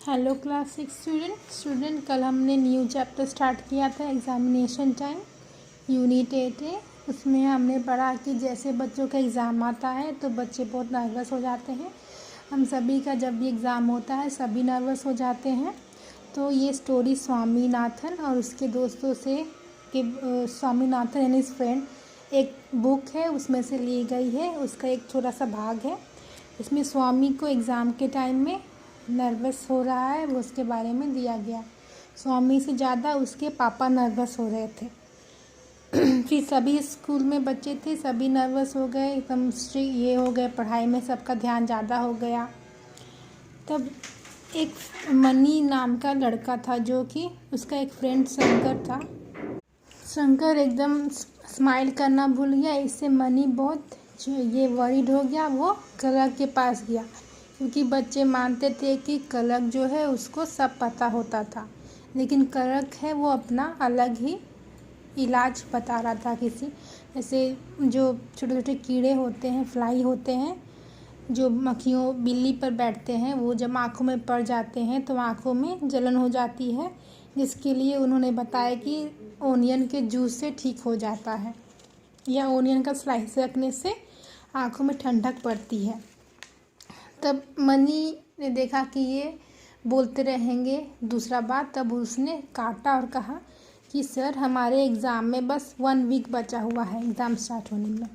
Hello class 6 student कल हमने new chapter start किया था एग्जामिनेशन टाइम यूनिट 8 है। उसमें हमने पढ़ा कि जैसे बच्चों का एग्ज़ाम आता है तो बच्चे बहुत नर्वस हो जाते हैं। हम सभी का जब भी एग्ज़ाम होता है सभी नर्वस हो जाते हैं। तो ये स्टोरी स्वामीनाथन और उसके दोस्तों से कि स्वामीनाथन एंड हिज फ्रेंड एक बुक है उसमें से ली गई है। उसका एक छोटा सा भाग है। इसमें स्वामी को एग्ज़ाम के टाइम में नर्वस हो रहा है वो उसके बारे में दिया गया। स्वामी से ज़्यादा उसके पापा नर्वस हो रहे थे। फिर सभी स्कूल में बच्चे थे, सभी नर्वस हो गए, एकदम स्ट्रिक्ट ये हो गए, पढ़ाई में सबका ध्यान ज़्यादा हो गया। तब एक मनी नाम का लड़का था जो कि उसका एक फ्रेंड शंकर था। शंकर एकदम स्माइल करना भूल गया। इससे मनी बहुत ये वरीड हो गया। वो कलक के पास गया क्योंकि बच्चे मानते थे कि कलक जो है उसको सब पता होता था, लेकिन कलक है वो अपना अलग ही इलाज बता रहा था। किसी ऐसे जो छोटे छोटे कीड़े होते हैं, फ्लाई होते हैं, जो मक्खियों बिल्ली पर बैठते हैं, वो जब आँखों में पड़ जाते हैं तो आँखों में जलन हो जाती है, जिसके लिए उन्होंने बताया कि ओनियन के जूस से ठीक हो जाता है या ओनियन का स्लाइस रखने से आँखों में ठंडक पड़ती है। तब मनी ने देखा कि ये बोलते रहेंगे दूसरा बात, तब उसने काटा और कहा कि सर हमारे एग्ज़ाम में बस 1 वीक बचा हुआ है एग्ज़ाम स्टार्ट होने में।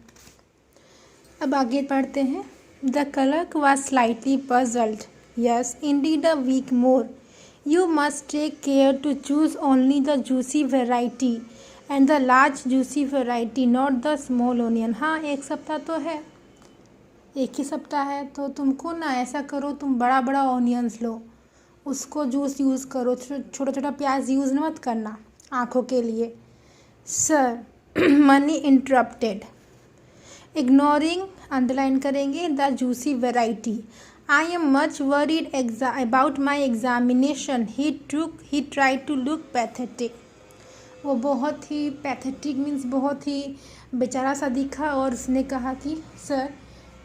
अब आगे पढ़ते हैं। The clerk was slightly puzzled. Yes indeed a week more. You must take care to choose only the juicy variety and the large juicy variety, not the small onion. हाँ, 1 सप्ताह तो है, एक ही सप्ताह है, तो तुमको ना ऐसा करो, तुम बड़ा बड़ा ऑनियंस लो, उसको जूस यूज़ करो, छोटा छोटा प्याज यूज़ मत करना आँखों के लिए। Sir Mani interrupted, ignoring underline करेंगे the juicy variety. I am much worried about my examination. He try to look pathetic. वो बहुत ही पैथेटिक मीन्स बहुत ही बेचारा सा दिखा और उसने कहा कि सर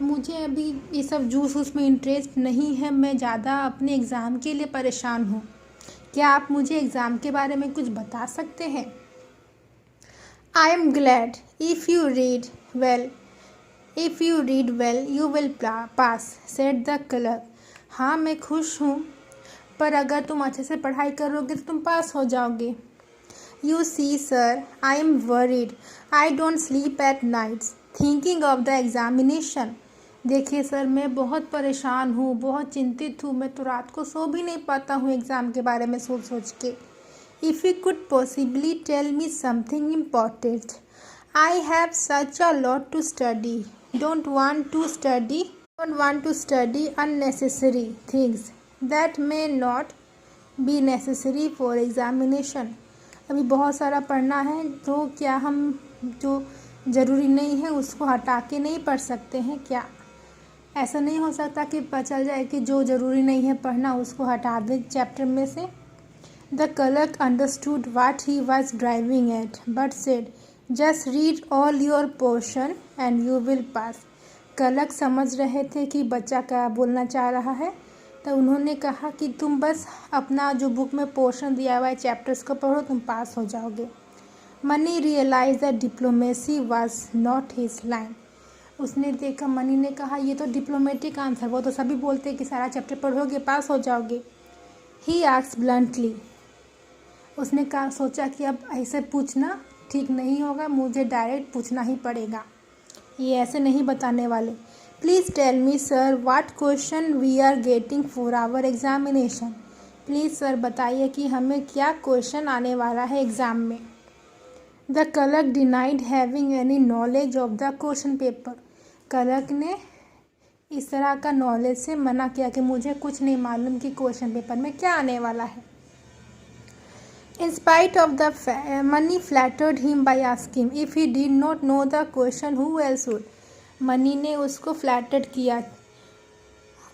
मुझे अभी ये सब जूस उसमें इंटरेस्ट नहीं है, मैं ज़्यादा अपने एग्ज़ाम के लिए परेशान हूँ। क्या आप मुझे एग्ज़ाम के बारे में कुछ बता सकते हैं? I am glad if you read well you will pass, said the clerk. हाँ, मैं खुश हूँ, पर अगर तुम अच्छे से पढ़ाई करोगे तो तुम पास हो जाओगे। You see, sir, I am worried. I don't sleep at nights thinking of the examination. देखिए सर, मैं बहुत परेशान हूँ, बहुत चिंतित हूँ, मैं तो रात को सो भी नहीं पाता हूँ एग्ज़ाम के बारे में सोच सोच के। If you could possibly tell me something important. I have such a lot to study. Don't want to study unnecessary things that may not be necessary for examination. अभी बहुत सारा पढ़ना है, तो क्या हम जो ज़रूरी नहीं है उसको हटा के नहीं पढ़ सकते हैं क्या? ऐसा नहीं हो सकता कि पता चल जाए कि जो ज़रूरी नहीं है पढ़ना उसको हटा दें चैप्टर में से। The clerk understood what he was driving at but said just read all your portion and you will pass. Clerk समझ रहे थे कि बच्चा क्या बोलना चाह रहा है, तो उन्होंने कहा कि तुम बस अपना जो बुक में पोर्शन दिया हुआ है चैप्टर्स को पढ़ो, तुम पास हो जाओगे। Mani realise that diplomacy was not his line. उसने देखा, मनी ने कहा ये तो डिप्लोमेटिक आंसर, वो तो सभी बोलते हैं कि सारा चैप्टर पढ़ोगे पास हो जाओगे। He asked bluntly. उसने कहा, सोचा कि अब ऐसे पूछना ठीक नहीं होगा, मुझे डायरेक्ट पूछना ही पड़ेगा, ये ऐसे नहीं बताने वाले। Please tell me sir what question we are getting for our examination. Please sir बताइए कि हमें क्या क्वेश्चन आने वाला है एग्ज़ाम में। The clerk denied having any knowledge of the question paper. Clerk ने इस तरह का नॉलेज से मना किया कि मुझे कुछ नहीं मालूम कि क्वेश्चन पेपर में क्या आने वाला है। In spite of the money flattered him by asking if he did not know the question, who else would? Money ने उसको फ्लैटर्ड किया,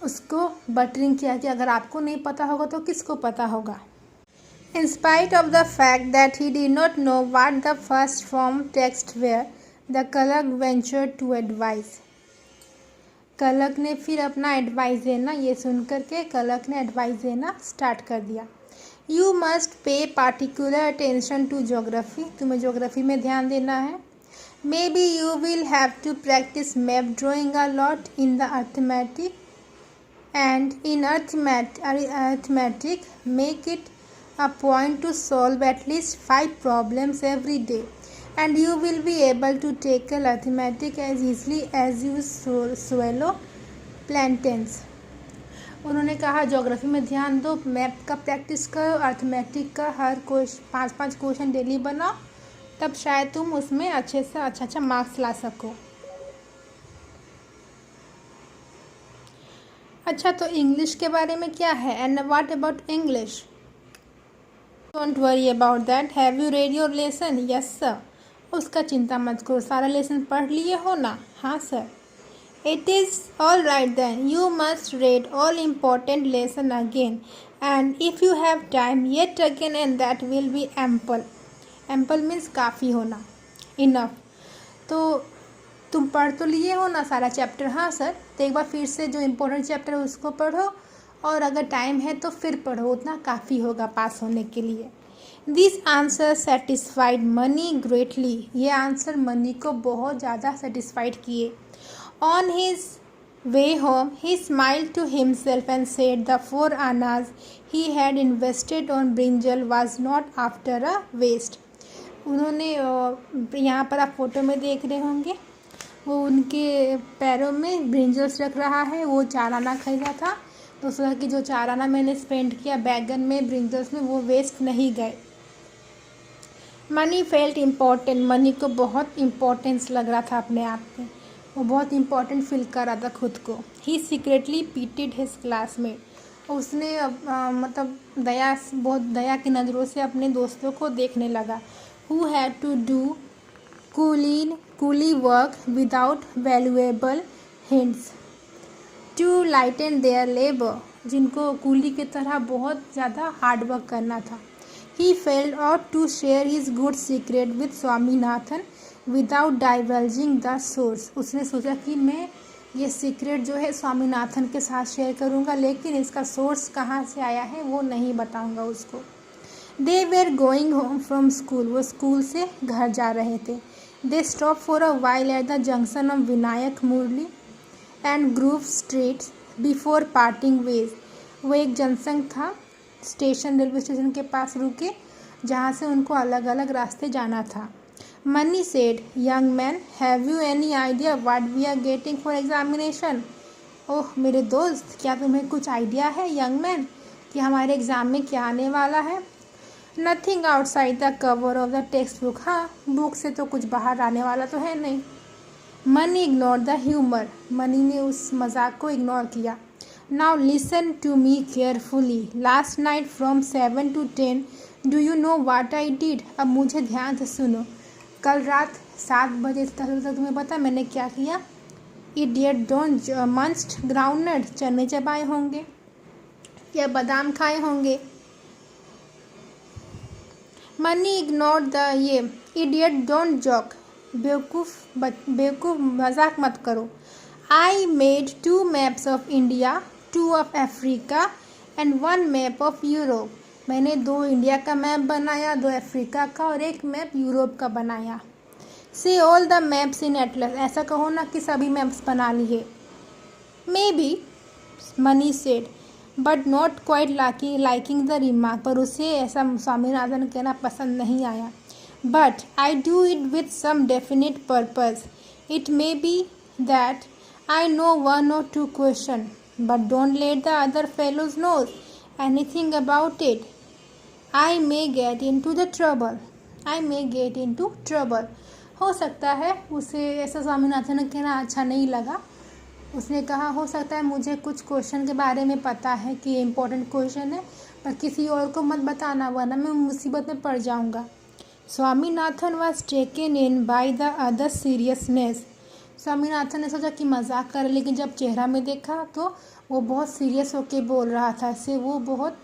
उसको बटरिंग किया कि अगर आपको नहीं पता होगा तो किसको पता होगा। In spite of the fact that he did not know what the first form text were, the clerk ventured to advise. कलक ने फिर अपना एडवाइस देना, ये सुन कर के कलक ने एडवाइस देना स्टार्ट कर दिया। You must pay particular attention to geography, तुम्हें जोग्राफी में ध्यान देना है। Maybe you will have to practise map drawing a lot in the arithmetic and in arithmetic make it a point to solve at least 5 problems every day and you will be able to tackle arithmetic as easily as you swallow plantains। उन्होंने कहा geography में ध्यान दो, map का practice करो, arithmetic का हर 5-5 question daily बनाओ, तब शायद तुम उसमें अच्छे से अच्छा मार्क्स ला सको। अच्छा, तो इंग्लिश के बारे में क्या है? And what about English? Don't worry about that, have you read your lesson? Yes sir. उसका चिंता मत करो, सारा लेसन पढ़ लिए हो ना? हाँ sir. It is all right then, you must read all important lesson again and if you have time yet again and that will be ample. Ample means काफ़ी होना, इनफ। तो तुम पढ़ तो लिए हो ना सारा चैप्टर? हाँ सर। तो एक बार फिर से जो इम्पोर्टेंट चैप्टर है उसको पढ़ो और अगर टाइम है तो फिर पढ़ो, उतना काफ़ी होगा पास होने के लिए। This answer satisfied Mani greatly, ये आंसर मनी को बहुत ज़्यादा सेटिस्फाइड किए। On his way home he smiled to himself and said the 4 annas he had invested on brinjal was not after a waste. उन्होंने यहाँ पर आप फोटो में देख रहे होंगे, वो उनके पैरों में ब्रिंजल्स रख रहा है, वो 4 आना खरीदा था, तो सोचा कि जो 4 आना मैंने स्पेंड किया बैगन में, ब्रिंजल्स में, वो वेस्ट नहीं गए। मनी फेल्ट इम्पॉर्टेंट, मनी को बहुत इम्पोर्टेंस लग रहा था अपने आप में, वो बहुत इम्पोर्टेंट फील कर रहा था खुद को। ही सीक्रेटली पीटेड हिज क्लासमेट, उसने मतलब बहुत दया की नज़रों से अपने दोस्तों को देखने लगा। Who had to do coolie work without valuable hints to lighten their labour, जिनको कूली की तरह बहुत ज़्यादा हार्ड वर्क करना था। He failed out to share his good secret with Swaminathan without diverging the source, उसने सोचा कि मैं ये सीक्रेट जो है स्वामीनाथन के साथ शेयर करूँगा, लेकिन इसका सोर्स कहाँ से आया है वो नहीं बताऊँगा उसको। They were going home from school, वो स्कूल से घर जा रहे थे। They stop for a while at the junction of Vinayak Murali and grove street before parting ways, वो एक जंक्शन था, स्टेशन, रेलवे स्टेशन के पास रुके जहाँ से उनको अलग अलग रास्ते जाना था। Mani said, young man have you any idea what we are getting for examination? Oh मेरे दोस्त, क्या तुम्हें कुछ आइडिया है यंग मैन कि हमारे एग्ज़ाम में क्या आने वाला है? Nothing outside the cover of the text book, हाँ बुक से तो कुछ बाहर आने वाला तो है नहीं। Mani ignore the humour, Mani ने उस मजाक को इग्नोर किया। Now listen to me carefully, last night from 7 to 10 do you know what I did? अब मुझे ध्यान से सुनो, कल रात 7 बजे तक तुम्हें पता मैंने क्या किया? इडियट डोंट मंच्ड ग्राउंडनट, चने चबाए होंगे या बादाम खाए होंगे। मनी इग्नोर द ये इडियट डोंट जॉक, बेवकूफ़ मजाक मत करो। I made 2 maps of India, 2 of Africa and 1 map of Europe, मैंने 2 इंडिया का मैप बनाया, 2 अफ्रीका का और 1 मैप यूरोप का बनाया। से all the maps in Atlas, ऐसा कहो ना कि सभी मैप्स बना लिए। May be money said but not quite liking the remark, पर उसे ऐसा स्वामीनाथन कहना पसंद नहीं आया। But I do it with some definite purpose. It may be that I know 1 or 2 questions, but don't let the other fellows know anything about it. I may get into the trouble. I may get into trouble. हो सकता है उसे ऐसा स्वामीनाथन ने कहना अच्छा नहीं लगा। उसने कहा हो सकता है मुझे कुछ क्वेश्चन के बारे में पता है कि इम्पोर्टेंट क्वेश्चन है, पर किसी और को मत बताना वरना मैं मुसीबत में पड़ जाऊंगा। Swaminathan was taken in by the other seriousness, Swaminathan ने सोचा कि मजाक कर, लेकिन जब चेहरा में देखा तो वो बहुत सीरियस होके बोल रहा था, इससे वो बहुत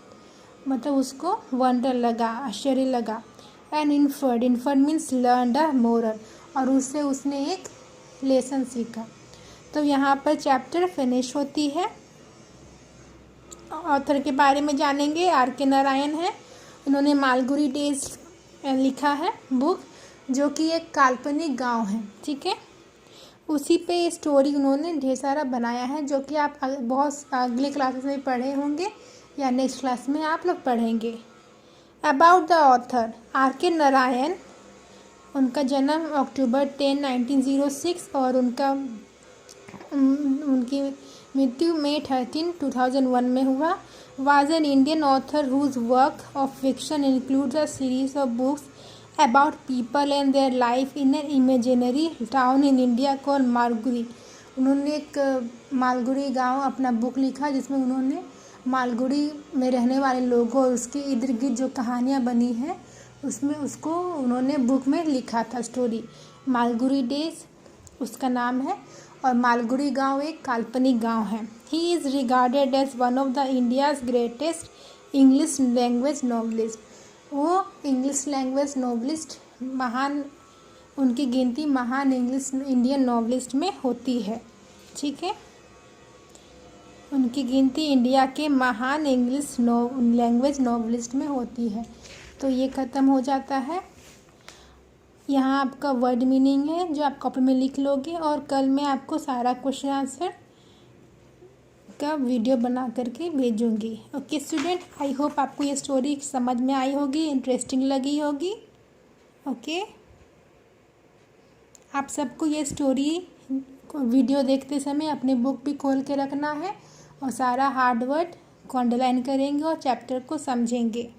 मतलब उसको वंडर लगा, आश्चर्य लगा। And inferred means learn the moral, और उससे उसने एक लेसन सीखा। तो यहाँ पर चैप्टर फिनिश होती है। ऑथर के बारे में जानेंगे, R.K. नारायण है। उन्होंने मालगुडी डेज लिखा है बुक, जो कि एक काल्पनिक गांव है, ठीक है। उसी पे स्टोरी उन्होंने ढेर सारा बनाया है, जो कि आप बहुत अगले क्लासेस में पढ़े होंगे या नेक्स्ट क्लास में आप लोग पढ़ेंगे। About the author R.K. Narayan, उनका जन्म अक्टूबर 10, 1906 और उनकी मृत्यु मई 13, 2001 में हुआ। Was an Indian author whose work of fiction includes a series of books about people and their life in an imaginary town in India called Malgudi. उन्होंने एक मालगुडी गांव अपना बुक लिखा, जिसमें उन्होंने मालगुडी में रहने वाले लोगों और उसके इर्द गिर्द जो कहानियाँ बनी हैं उसमें उसको उन्होंने बुक में लिखा था स्टोरी। मालगुडी डेज उसका नाम है और मालगुडी गांव एक काल्पनिक गांव है। He is regarded as one of the India's greatest English language novelist. वो इंग्लिश लैंग्वेज नॉवलिस्ट महान, उनकी गिनती महान इंडियन नॉवलिस्ट में होती है, ठीक है। उनकी गिनती इंडिया के महान इंग्लिश लैंग्वेज नॉवलिस्ट में होती है। तो ये ख़त्म हो जाता है। यहाँ आपका वर्ड मीनिंग है जो आप कॉपी में लिख लोगे, और कल मैं आपको सारा क्वेश्चन आंसर का वीडियो बना करके भेजूंगी। ओके स्टूडेंट, आई होप आपको ये स्टोरी समझ में आई होगी, इंटरेस्टिंग लगी होगी। ओके, आप सबको ये स्टोरी वीडियो देखते समय अपनी बुक भी खोल के रखना है और सारा हार्ड वर्ड को अंडरलाइन करेंगे और चैप्टर को समझेंगे।